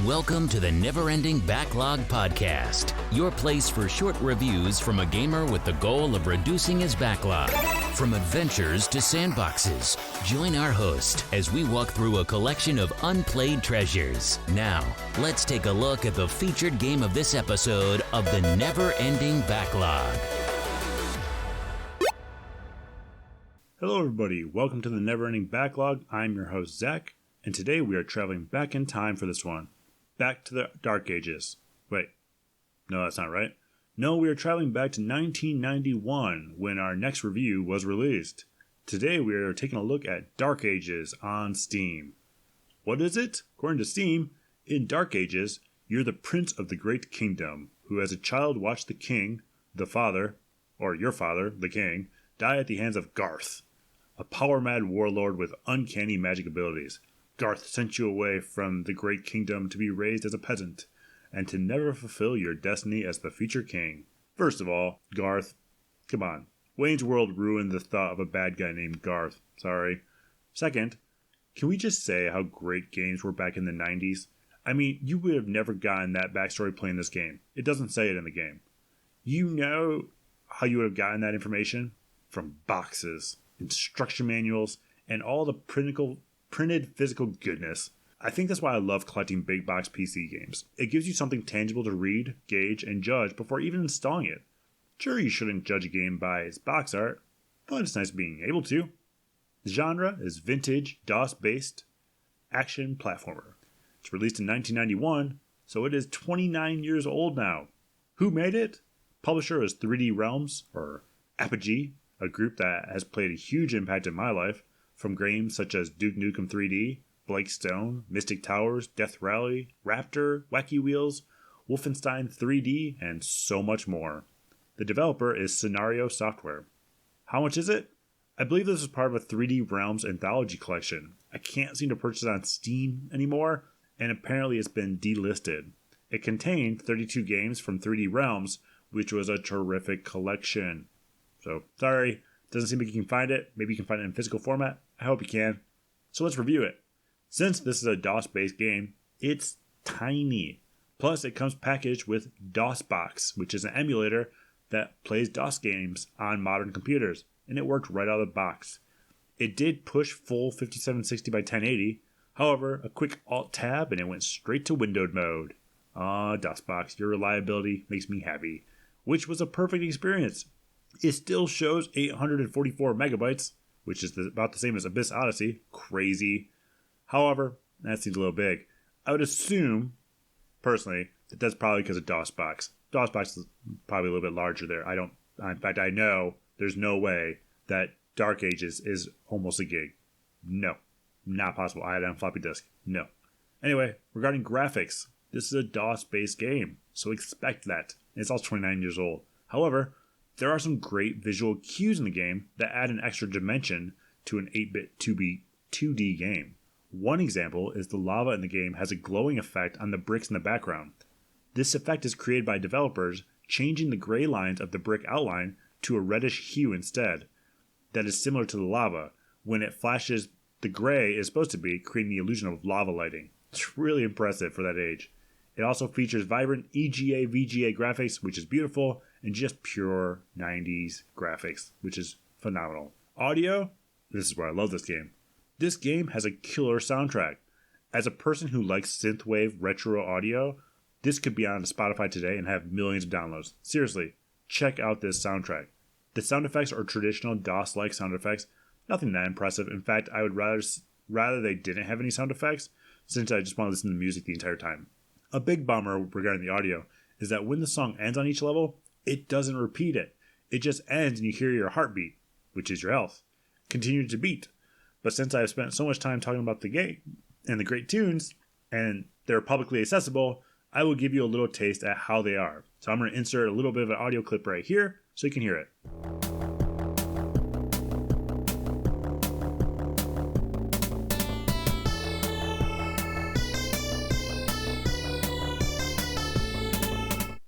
Welcome to the Never Ending Backlog podcast, your place for short reviews from a gamer with the goal of reducing his backlog. From adventures to sandboxes, join our host as we walk through a collection of unplayed treasures. Now, let's take a look at the featured game of this episode of the Never Ending Backlog. Hello everybody, welcome to the Never Ending Backlog. I'm your host Zach, and today we are traveling back in time for this one. Back to the Dark Ages. Wait, no, that's not right. No, we are traveling back to 1991 when our next review was released. Today we are taking a look at Dark Ages on Steam. What is it? According to Steam, in Dark Ages, you're the prince of the great kingdom, who as a child watched the king, the father, or your father, the king, die at the hands of Garth, a power-mad warlord with uncanny magic abilities. Garth sent you away from the great kingdom to be raised as a peasant, and to never fulfill your destiny as the future king. First of all, Garth, come on. Wayne's World ruined the thought of a bad guy named Garth. Sorry. Second, can we just say how great games were back in the 90s? I mean, you would have never gotten that backstory playing this game. It doesn't say it in the game. You know how you would have gotten that information? From boxes, instruction manuals, and all the printed physical goodness. I think that's why I love collecting big box PC games. It gives you something tangible to read, gauge, and judge before even installing it. Sure, you shouldn't judge a game by its box art, but it's nice being able to. The genre is vintage, DOS-based action platformer. It's released in 1991, so it is 29 years old now. Who made it? Publisher is 3D Realms, or Apogee, a group that has played a huge impact in my life, from games such as Duke Nukem 3D, Blake Stone, Mystic Towers, Death Rally, Raptor, Wacky Wheels, Wolfenstein 3D, and so much more. The developer is Scenario Software. How much is it? I believe this is part of a 3D Realms Anthology collection. I can't seem to purchase it on Steam anymore, and apparently it's been delisted. It contained 32 games from 3D Realms, which was a terrific collection. So, sorry, doesn't seem like you can find it. Maybe you can find it in physical format. I hope you can. So let's review it. Since this is a DOS-based game, it's tiny. Plus, it comes packaged with DOSBox, which is an emulator that plays DOS games on modern computers, and it worked right out of the box. It did push full 5760 by 1080. However, a quick Alt-Tab and it went straight to windowed mode. DOSBox, your reliability makes me happy. Which was a perfect experience. It still shows 844 megabytes, which is about the same as Abyss Odyssey. Crazy. However, that seems a little big. I would assume, personally, that that's probably because of DOSBox. DOSBox is probably a little bit larger there. In fact, I know there's no way that Dark Ages is almost a gig. No. Not possible. I had it on floppy disk. No. Anyway, regarding graphics, this is a DOS-based game, so expect that. It's also 29 years old. However, there are some great visual cues in the game that add an extra dimension to an 8-bit 2D game. One example is the lava in the game has a glowing effect on the bricks in the background. This effect is created by developers changing the gray lines of the brick outline to a reddish hue instead. That is similar to the lava. When it flashes, the gray is supposed to be, creating the illusion of lava lighting. It's really impressive for that age. It also features vibrant EGA VGA graphics, which is beautiful, and just pure 90s graphics, which is phenomenal. Audio? This is where I love this game. This game has a killer soundtrack. As a person who likes synthwave retro audio, this could be on Spotify today and have millions of downloads. Seriously, check out this soundtrack. The sound effects are traditional DOS-like sound effects, nothing that impressive. In fact, I would rather they didn't have any sound effects, since I just want to listen to music the entire time. A big bummer regarding the audio is that when the song ends on each level, it doesn't repeat it. It just ends and you hear your heartbeat, which is your health, continue to beat. But since I've spent so much time talking about the game and the great tunes, and they're publicly accessible, I will give you a little taste at how they are. So I'm going to insert a little bit of an audio clip right here so you can hear it.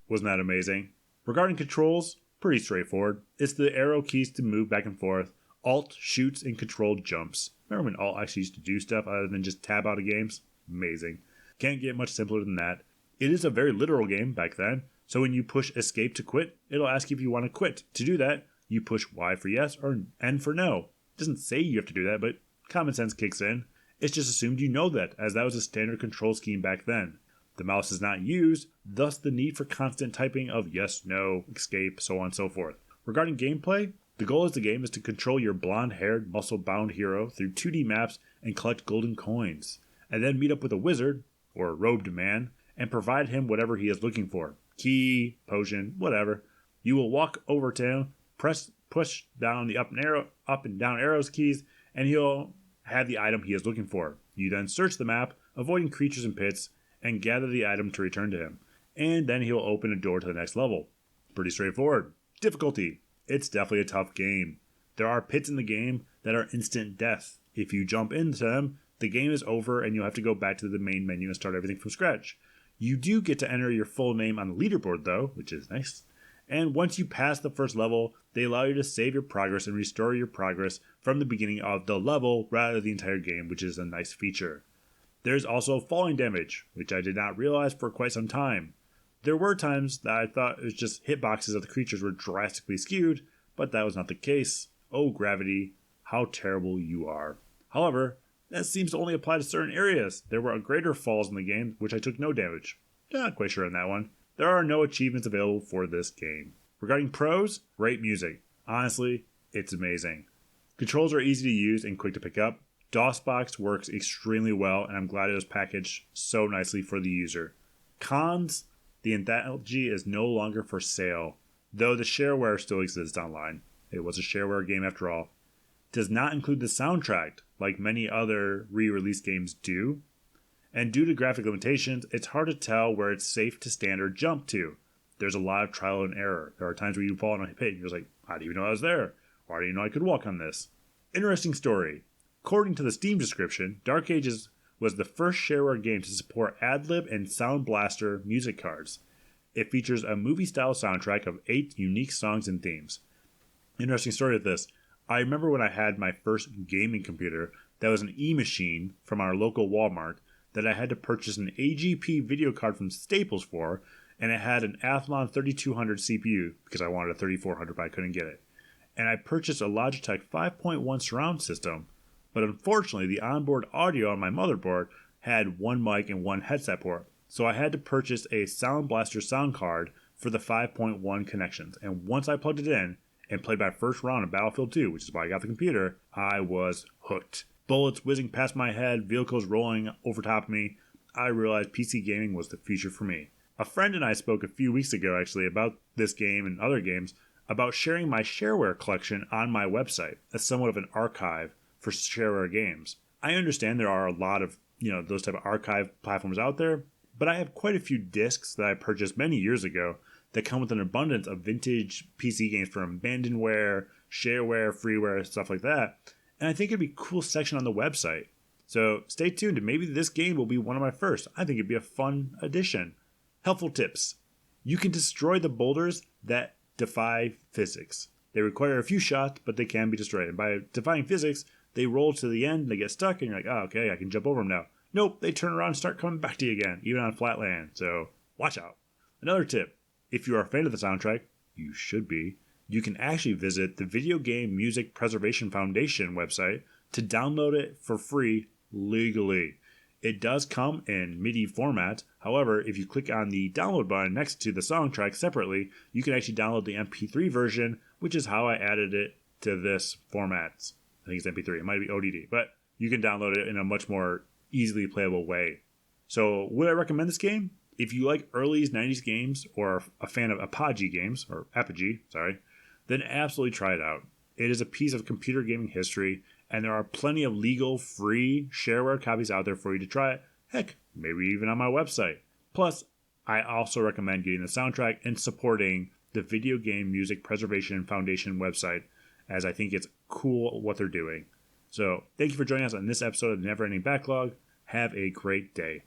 Wasn't that amazing? Regarding controls, pretty straightforward. It's the arrow keys to move back and forth. Alt shoots and control jumps. Remember when Alt actually used to do stuff other than just tab out of games? Amazing. Can't get much simpler than that. It is a very literal game back then, so when you push escape to quit, it'll ask you if you want to quit. To do that, you push Y for yes or N for no. It doesn't say you have to do that, but common sense kicks in. It's just assumed you know that, as that was a standard control scheme back then. The mouse is not used, thus the need for constant typing of yes, no, escape, so on and so forth. Regarding gameplay, the goal of the game is to control your blonde-haired, muscle-bound hero through 2D maps and collect golden coins, and then meet up with a wizard, or a robed man, and provide him whatever he is looking for. Key, potion, whatever. You will walk over to him, push down the up and down arrows keys, and he'll have the item he is looking for. You then search the map, avoiding creatures and pits, and gather the item to return to him. And then he'll open a door to the next level. Pretty straightforward. Difficulty. It's definitely a tough game. There are pits in the game that are instant death. If you jump into them, the game is over and you'll have to go back to the main menu and start everything from scratch. You do get to enter your full name on the leaderboard though, which is nice. And once you pass the first level, they allow you to save your progress and restore your progress from the beginning of the level rather than the entire game, which is a nice feature. There's also falling damage, which I did not realize for quite some time. There were times that I thought it was just hitboxes of the creatures were drastically skewed, but that was not the case. Oh gravity, how terrible you are. However, that seems to only apply to certain areas. There were greater falls in the game, which I took no damage. Not quite sure on that one. There are no achievements available for this game. Regarding pros, great music. Honestly, it's amazing. Controls are easy to use and quick to pick up. DOSBox works extremely well, and I'm glad it was packaged so nicely for the user. Cons, the Anthology is no longer for sale, though the shareware still exists online. It was a shareware game after all. Does not include the soundtrack, like many other re-release games do. And due to graphic limitations, it's hard to tell where it's safe to stand or jump to. There's a lot of trial and error. There are times where you fall in a pit and you're like, how do you know I was there? Why do you know I could walk on this? Interesting story. According to the Steam description, Dark Ages was the first shareware game to support AdLib and Sound Blaster music cards. It features a movie-style soundtrack of 8 unique songs and themes. Interesting story with this. I remember when I had my first gaming computer that was an E-machine from our local Walmart that I had to purchase an AGP video card from Staples for, and it had an Athlon 3200 CPU because I wanted a 3400 but I couldn't get it. And I purchased a Logitech 5.1 surround system, but unfortunately the onboard audio on my motherboard had one mic and one headset port, so I had to purchase a Sound Blaster sound card for the 5.1 connections. And once I plugged it in and played my first round of Battlefield 2, which is why I got the computer, I was hooked. Bullets whizzing past my head, vehicles rolling over top of me. I realized PC gaming was the future for me. A friend and I spoke a few weeks ago actually about this game and other games, about sharing my shareware collection on my website as somewhat of an archive for shareware games. I understand there are a lot of, those type of archive platforms out there, but I have quite a few discs that I purchased many years ago that come with an abundance of vintage PC games from abandonware, shareware, freeware, stuff like that. And I think it'd be a cool section on the website. So stay tuned, and maybe this game will be one of my first. I think it'd be a fun addition. Helpful tips. You can destroy the boulders that defy physics. They require a few shots, but they can be destroyed. And by defying physics, they roll to the end, they get stuck, and you're like, oh, okay, I can jump over them now. Nope, they turn around and start coming back to you again, even on flat land. So watch out. Another tip. If you are a fan of the soundtrack, you should be, you can actually visit the Video Game Music Preservation Foundation website to download it for free legally. It does come in MIDI format. However, if you click on the download button next to the soundtrack separately, you can actually download the MP3 version, which is how I added it to this format. I think it's MP3. It might be ODD, but you can download it in a much more easily playable way. So would I recommend this game? If you like early 90s games or a fan of Apogee games, or Apogee, then absolutely try it out. It is a piece of computer gaming history, and there are plenty of legal, free shareware copies out there for you to try it. Heck, maybe even on my website. Plus, I also recommend getting the soundtrack and supporting the Video Game Music Preservation Foundation website, as I think it's cool what they're doing. So, thank you for joining us on this episode of Never Ending Backlog. Have a great day.